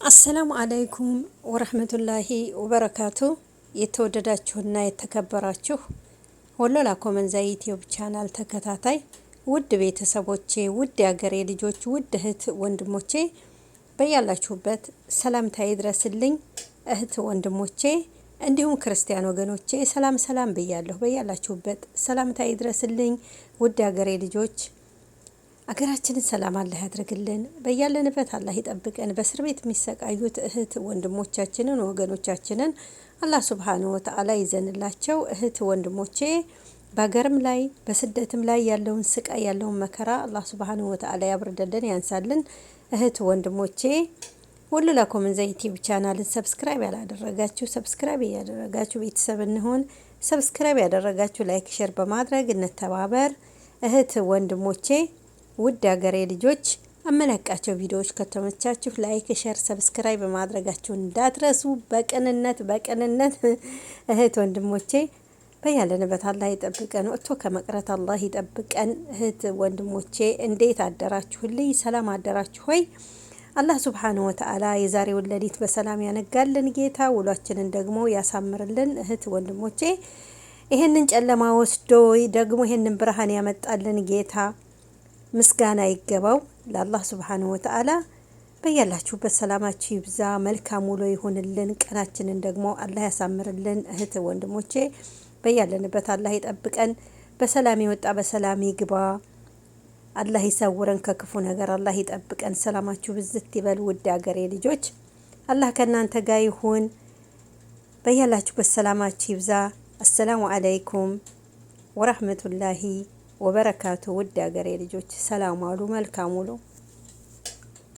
አሰላሙ አለይኩም ወረህመቱላሂ ወበረካቱ። የተወደዳችሁና የተከበራችሁ ወሎላ ኮመንዛ ዩቲዩብ ቻናል ተከታታይ ውድ ቤተሰቦቼ፣ ውድ የሀገሬ ልጆች፣ ውድ እህት ወንድሞቼ በያላችሁበት ሰላምታዬ ይድረስልኝ። እህት ወንድሞቼ እንዲሁም ክርስቲያን ወገኖቼ ሰላም ብያለሁ። በያላችሁበት ሰላምታዬ ይድረስልኝ። ውድ የሀገሬ ልጆች አገራችንን ሰላም አላህ ያድርግልን። በያለንበት አላህ ይጠብቀን። በእስር ቤት የሚሰቃዩት እህት ወንድሞቻችንን ወገኖቻችንን አላህ ሱብሃነሁ ወተዓላ ይዘንላቸው። እህት ወንድሞቼ በሀገርም ላይ በስደትም ላይ ያለውን ስቃይ ያለውን መከራ አላህ ሱብሃነሁ ወተዓላ ያብርደልን ያንሳልን። እህት ወንድሞቼ ወሎላ ኮመንዛ ዩቲዩብ ቻናልን ሰብስክራይብ ያላደረጋችሁ ሰብስክራይብ ያደረጋችሁ ቤተሰብ እንሆን። ሰብስክራይብ ያደረጋችሁ ላይክ ሼር በማድረግ እንተባበር። እህት ወንድሞቼ ውድ ሀገሬ ልጆች አመለቃቸው ቪዲዮዎች ከተመቻችሁ ላይክ ሼር ሰብስክራይብ በማድረጋችሁ እንዳትረሱ። በቅንነት እህት ወንድሞቼ በያለንበት አላህ ይጠብቀን፣ ወጥቶ ከመቅረት አላህ ይጠብቀን። እህት ወንድሞቼ እንዴት አደራችሁልኝ? ሰላም አደራችሁ ሆይ? አላህ ሱብሃነሁ ወተዓላ የዛሬውን ሌሊት በሰላም ያነጋልን ጌታ ውሏችንን ደግሞ ያሳምርልን። እህት ወንድሞቼ ይሄንን ጨለማ ወስዶ ደግሞ ይሄንን ብርሃን ያመጣልን ጌታ ምስጋና ይገባው ለአላህ ሱብሃነሁ ወተዓላ። በያላችሁበት ሰላማችሁ ይብዛ፣ መልካም ውሎ ይሁንልን፣ ቀናችንን ደግሞ አላህ ያሳምርልን። እህት ወንድሞቼ በያለንበት አላህ ይጠብቀን፣ በሰላም ይወጣ በሰላም ይግባ፣ አላህ ይሰውረን ከክፉ ነገር፣ አላህ ይጠብቀን። ሰላማችሁ ብዝት ይበል። ውድ ሀገሬ ልጆች አላህ ከእናንተ ጋር ይሁን። በያላችሁበት ሰላማችሁ ይብዛ። አሰላሙ አለይኩም ወራህመቱላሂ ወበረካቱ። ውድ ሀገሬ ልጆች ሰላም ዋሉ፣ መልካም ውሎ